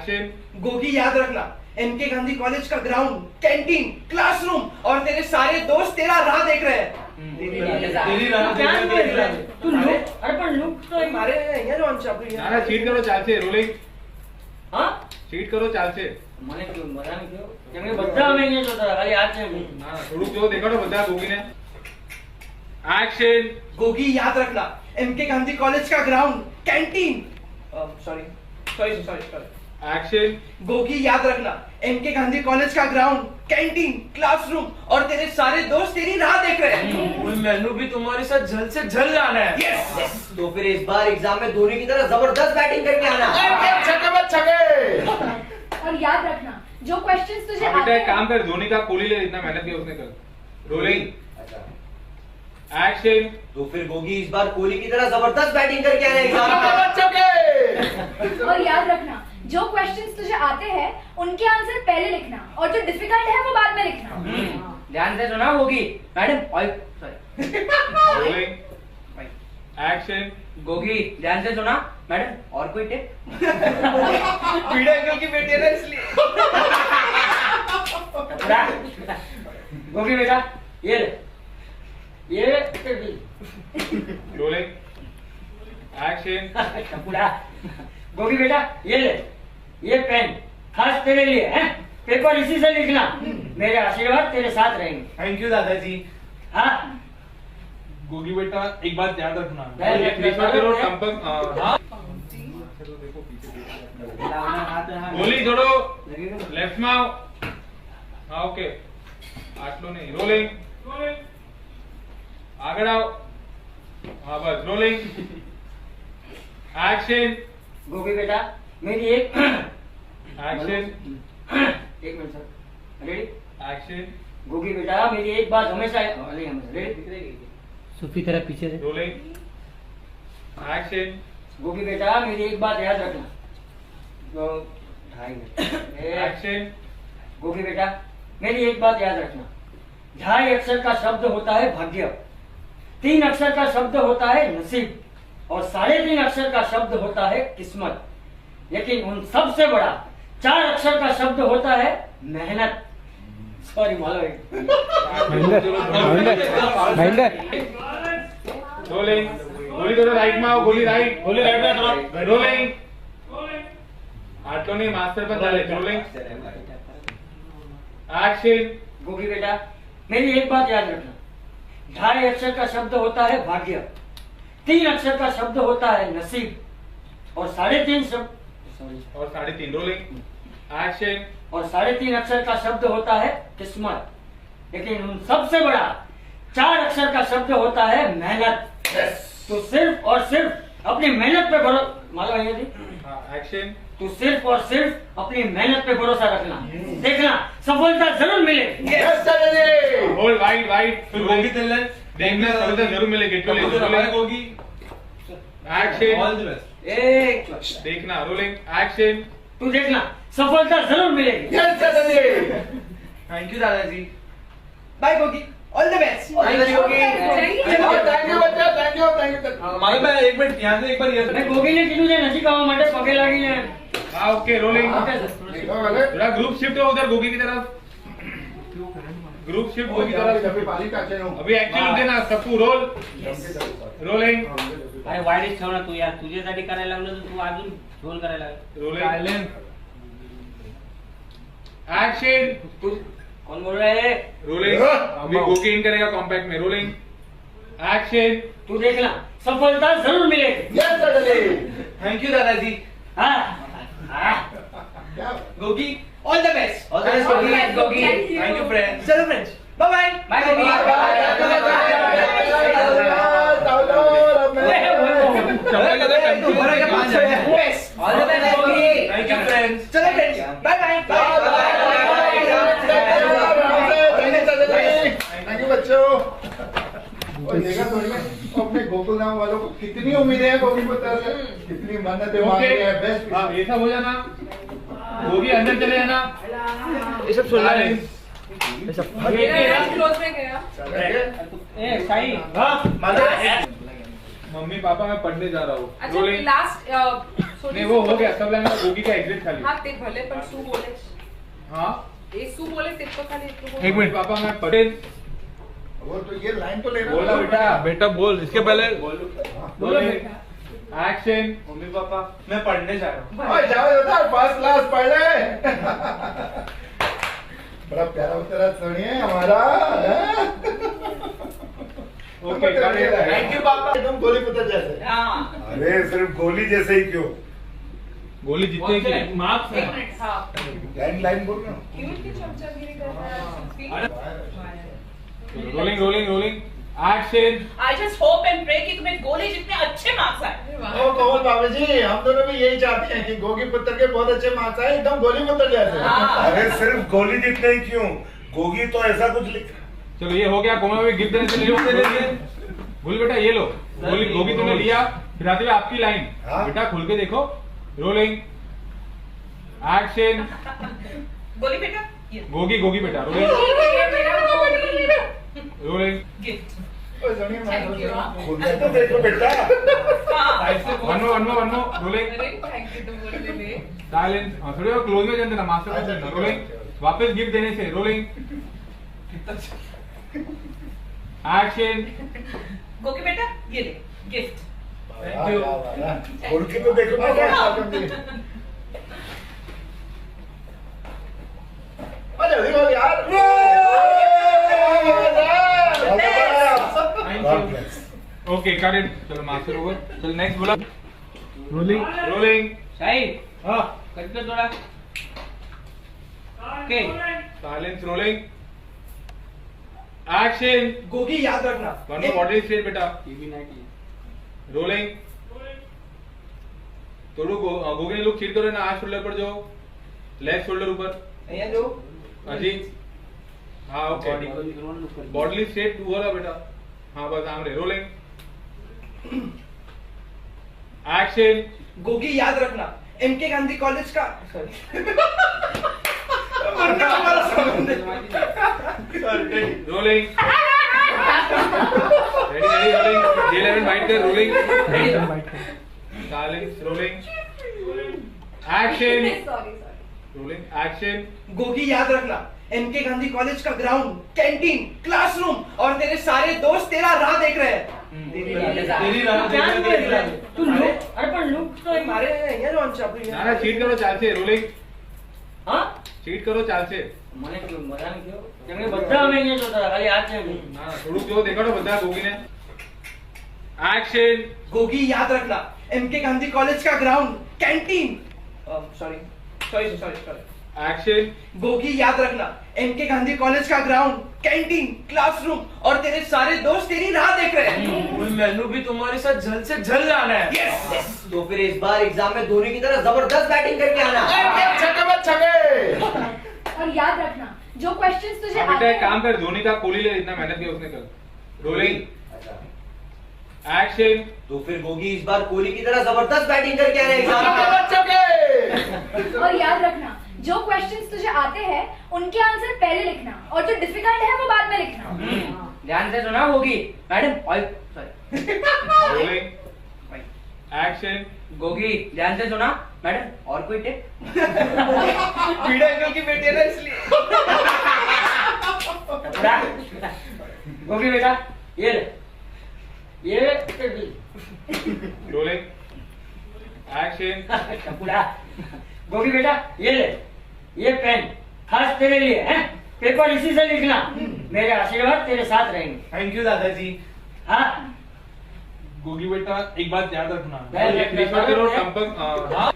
Action. Gogi याद रखना, M K Gandhi college का ग्राउंड, कैंटीन, क्लासरूम और तेरे सारे दोस्त तेरा राह देख रहे हैं। तेरी राह देख रहे हैं। तू लुक, अरे पण लुक तो मारे અહીંયા જો ચાપડી ના ના ચીટ કરો ચાલશે રોલિંગ હા ચીટ કરો ચાલશે મને કેવું મજા નહીં થયો કેમ કે બધા અમે અહીંયા જોતા હતા ખાલી આ છે ના થોડુંક જો દેખાડો બધા ગોગીને एक्शन। गोगी याद रखना, एमके गांधी कॉलेज का ground, canteen, sorry sorry sorry sorry action. Gogi याद रखना, एमके गांधी कॉलेज का ग्राउंड, कैंटीन, क्लासरूम और तेरे सारे दोस्त तेरी राह देख रहे हैं। मैनू भी तुम्हारे साथ झल से झल जाना है। यस तो फिर इस बार एग्जाम में धोनी की तरह जबरदस्त बैटिंग करके आना। छक्के मत छक्के। और याद रखना, जो क्वेश्चंस तुझे बेटा आते एक काम कर, धोनी का कोहली ले, इतना मेहनत किया उसने कर। Rolling action. तो फिर गोगी इस बार कोहली की तरह जबरदस्त बैटिंग करके आना एग्जाम में। और याद रखना, जो क्वेश्चंस तुझे आते हैं उनके आंसर पहले लिखना और जो डिफिकल्ट है वो बाद में लिखना। ध्यान से सुना होगी मैडम। और सॉरी रोलिंग एक्शन। गोगी ध्यान से सुना मैडम। और कोई टिप? वीडियो अंकल की बेटी है ना इसलिए। गोगी बेटा ये ले, ये रोलिंग एक्शन। पूरा गोगी बेटा ये ले, ये पेन खास तेरे लिए है। पेपर इसी से लिखना। मेरे आशीर्वाद तेरे साथ रहेंगे। थैंक यू दादाजी। हाँ गोगी बेटा एक बात याद रखना, करो संपर्क। हाँ गोली छोड़ो, लेफ्ट में आओ। हाँ ओके, आटलो नहीं। रोलिंग आगे आओ। हाँ बस रोलिंग एक्शन। गोगी बेटा मेरी एक एक्शन। एक minute sir, ready action. Gogi बेटा मेरी एक बात हमेशा रेडी सूफी तरह पीछे से। Rolling action. गोगी बेटा मेरी एक बात याद रखना। तो 2.5 मिनट एक्शन। गोगी बेटा मेरी एक बात याद रखना। 2.5 अक्षर का शब्द होता है भाग्य, 3 अक्षर का शब्द होता है नसीब और 3.5 अक्षर का शब्द होता है किस्मत। लेकिन उन सबसे बड़ा 4 अक्षर का शब्द होता है मेहनत। सॉरी मालो रोलिंग गोली करो, राइट में आओ। गोली राइट, गोली राइट में करो। रोलिंग आटलो नहीं, मास्टर पर डाले। Rolling action. गोगी बेटा मेरी एक बात याद रखना। 2.5 अक्षर का शब्द होता है भाग्य, 3 अक्षर का शब्द होता है नसीब और 3.5 शब्द और 3.5। Rolling action. और 3.5 अक्षर का शब्द होता है किस्मत। लेकिन उन सबसे बड़ा 4 अक्षर का शब्द होता है मेहनत। तो सिर्फ और सिर्फ अपनी मेहनत पे भरोसा, मालूम है एक्शन। तू सिर्फ और सिर्फ अपनी मेहनत पे भरोसा रखना। देखना सफलता जरूर मिलेगी। Hold wide wide. फिर गोगी तिल्लन देखना सफलता जरूर मिलेगी। Gogi action. All the best. एक देखना। Rolling action. तू देखना सफलता जरूर मिलेगी। थैंक यू दादाजी। Bye Gogi, all the best. Thank you Gogi. Thank you बच्चा, थैंक यू थैंक यू। मालूम है एक मिनट यहाँ से एक बार ये मैं गोगी ने कीधું છે નથી ખાવા માટે પગે લાગીને। हाँ ओके। Rolling okay sir. थोड़ा ग्रुप शिफ्ट हो उधर गोगी की तरफ। ग्रुप शिफ्ट गोगी की तरफ। अभी एक्शन देना सबको। Role rolling. अरे वाईट ठेव ना तू यार, तुझ्यासाठी करायला लागलो तर तू अजून रोल करायला लागला। Rolling action. कौन बोल रहा है? रोलिंग अभी गोगी इन करेगा कॉम्पैक्ट में। Rolling action. तू देखना सफलता जरूर मिलेगी। थैंक यू दादाजी। हाँ Gogi, all the best. All the best, Gogi. Gogi. Thank you friends. चलो friends, bye bye. Bye Gogi. Best. All the best Gogi. Thank you friends. चलो friends, bye bye. Thank you बच्चों। और देखा थोड़ी में अपने गोकुल धाम वालों को कितनी उम्मीदें हैं गोगी की तरफ से, कितनी मन्नतें मांग रहे हैं। बेस्ट। हाँ ये सब हो जाना। गोगी अंदर चले जाना। ये सब सुन रहा है। क्लोज में गया। ए साई हाँ मम्मी पापा मैं पढ़ने जा रहा हूँ अच्छा रोलिंग लास्ट नहीं वो हो गया सब लाइन गोगी का एग्जिट खाली हा ते भले पण सू बोले हाँ ए सू बोले ते तो खाली इतकं एक मिनट पापा मैं पढ़े वो तो ये लाइन तो ले रहा बोला बेटा बेटा बोल इसके पहले बोलो एक्शन मम्मी पापा मैं पढ़ने जा रहा हूँ ओए जाओ बेटा फर्स्ट क्लास पढ़ ले बड़ा प्यारा उत्तर सुनिए हमारा ओके थैंक यू पापा एकदम गोली पुत्र जैसे हां अरे सिर्फ गोली जैसे ही क्यों गोली जीतने की मार्क्स एक मिनिट हां लाइन बोल रहा हूँ क्यों इतनी चमचागिरी कर रहा है rolling rolling rolling action I just hope and pray कि तुम्हें गोली जितने अच्छे मार्क्स आए ओ कमल बाबू जी हम दोनों भी यही चाहते हैं कि गोगी पुत्र के बहुत अच्छे मार्क्स आए एकदम गोली पुत्र जैसे हाँ। अरे सिर्फ गोली जितने ही क्यों गोगी तो ऐसा कुछ लिखा चलो ये हो गया कोमल में गिफ्ट देने से ले लो बोल बेटा ये लो गोली गोगी तुमने लिया फिर आते हुए आपकी लाइन हाँ। बेटा खुल के देखो रोलिंग एक्शन गोली बेटा ये गोगी गोगी बेटा रोलिंग ये मेरा गोली रोलिंग गिफ्ट ओ सुनिए मैं Thank you, हाँ। खुद में तो देखो बेटा हां वन मोर रोलिंग अरे थैंक यू तुम बोलने में साइलेंस थोड़ी और क्लोज में जाते ना मास्टर को देना रोलिंग वापस गिफ्ट देने से रोलिंग एक्शन गोगी बेटा ये ले गिफ्ट थैंक यू खुद के तो देखो बेटा अरे देखो यार ओके करेक्ट चलो मास्टर ओवर चलो नेक्स्ट बोला रोलिंग रोलिंग सही हाँ करके थोड़ा okay silence rolling action Gogi याद रखना वन मोर बॉडी स्ट्रेट बेटा टीवी नाइट रोलिंग थोड़ू गोगी ने लोग चीट करो ना आज शोल्डर पर जो लेफ्ट शोल्डर ऊपर यहाँ जो अजीत हाँ ओके बॉडी स्ट्रेट हुआ ना बेटा हाँ बस सामने रोलिंग एक्शन गोगी याद रखना एमके गांधी कॉलेज का sorry rolling ready ready rolling J11 wait कर rolling silence rolling action sorry rolling action Gogi याद रखना एमके गांधी कॉलेज का ग्राउंड कैंटीन क्लासरूम और तेरे सारे दोस्त तेरा राह देख रहे हैं तेरी राह तू लुक अरे पर लुक तो मारे અહીંયા જો ચાપડી ના ના ચીટ કરો ચાલશે રોલિંગ હા ચીટ કરો ચાલશે મને કેવું મજા નહીં થયો કેમ કે બધા અમે અહીંયા જોતા હતા ખાલી આ છે ના થોડુંક જો દેખાડો બધા ગોગીને एक्शन गोगी याद रखना एमके गांधी कॉलेज का ground canteen sorry sorry sorry sorry action Gogi याद रखना एमके गांधी कॉलेज का ग्राउंड कैंटीन क्लासरूम और तेरे सारे दोस्त तेरी राह देख रहे हैं मैनू भी तुम्हारे साथ जल्द से जल्द जाना है यस तो फिर इस बार एग्जाम में धोनी की तरह जबरदस्त बैटिंग करके आना और याद रखना जो क्वेश्चंस तुझे बेटा आते एक काम कर धोनी का कोहली ले इतना मेहनत किया उसने कल रोलिंग एक्शन तो फिर गोगी इस बार कोहली की तरह जबरदस्त बैटिंग करके आना है एग्जाम में और याद रखना जो क्वेश्चंस तुझे आते हैं उनके आंसर पहले लिखना और जो डिफिकल्ट है वो बाद में लिखना ध्यान से सुना होगी madam oil sorry rolling action Gogi ध्यान से सुना मैडम और कोई टिप पीड़ा अंकल की बेटी है ना इसलिए गोगी बेटा ये ले ये रोलिंग एक्शन चपुड़ा गोगी बेटा ये ले ये पेन खास तेरे लिए है पेपर इसी से लिखना मेरे आशीर्वाद तेरे साथ रहेंगे थैंक यू दादाजी हाँ गोगी बेटा एक बात याद रखना प्लीज करो संपर्क हाँ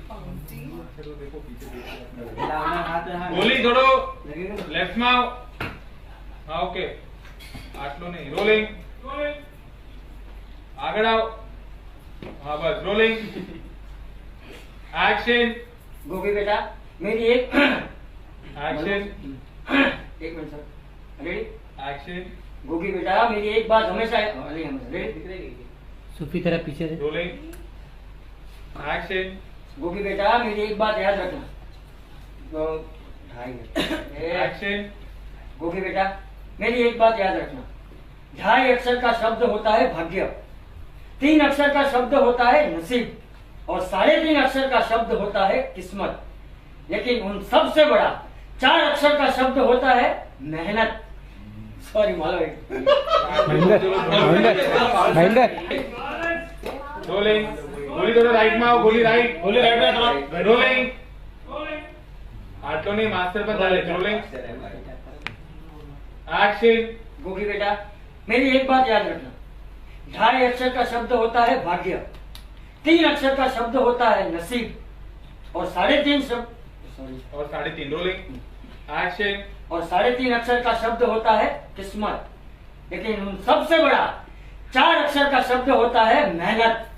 गोली छोड़ो लेफ्ट में आओ हाँ ओके आटलो नहीं रोलिंग आगे आओ हाँ बस रोलिंग एक्शन गोगी बेटा मेरी एक एक्शन एक minute sir ready action Gogi बेटा मेरी एक बात हमेशा रेडी सूफी तरह पीछे से रोलिंग एक्शन गोगी बेटा मेरी एक बात याद रखना एक्शन गोगी बेटा मेरी एक बात याद रखना ढाई अक्षर का शब्द होता है भाग्य 3 अक्षर का शब्द होता है नसीब और 3.5 अक्षर का शब्द होता है किस्मत, लेकिन उन सबसे बड़ा 4 अक्षर का शब्द होता है मेहनत। सॉरी मालवीय। रोलिंग, गोली थोड़ा राइट में आओ, गोली राइट में थोड़ा रोलिंग, आटलो नहीं मास्टर पर डाले। Rolling, action. गोगी बेटा मेरी एक बात याद रखना, 2.5 अक्षर का शब्द होता है भाग्य, 3 अक्षर का शब्द होता है नसीब और 3.5 शब्द और 3.5 रोलिंग, एक्शन। और 3.5 अक्षर का शब्द होता है किस्मत, लेकिन उन सबसे बड़ा 4 अक्षर का शब्द होता है मेहनत।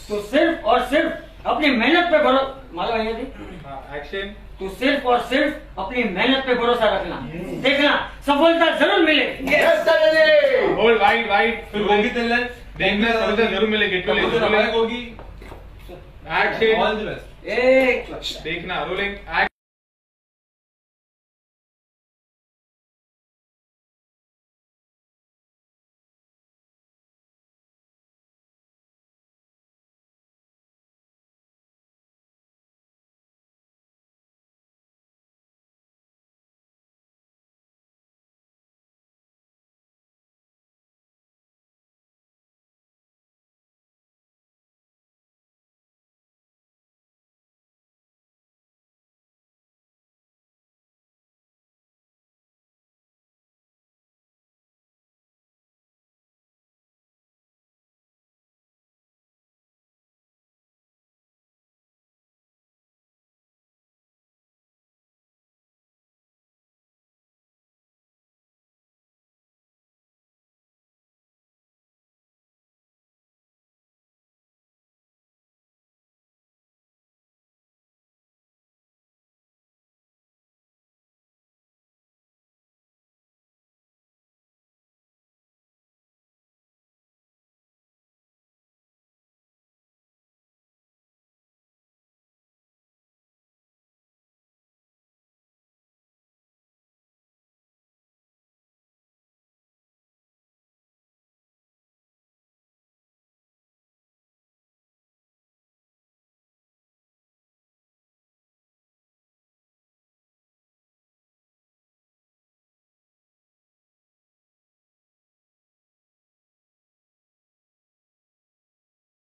तो सिर्फ और सिर्फ अपनी मेहनत पे भरोसा, मालूम है जी, एक्शन। तू सिर्फ और सिर्फ अपनी मेहनत पे भरोसा रखना, देखना सफलता जरूर मिलेगी। होल्ड वाइड वाइड, फिर गोगी तिल्लन देखना सफलता जरूर मिलेगी। Gogi action. All the best. एक देखना रोलिंग,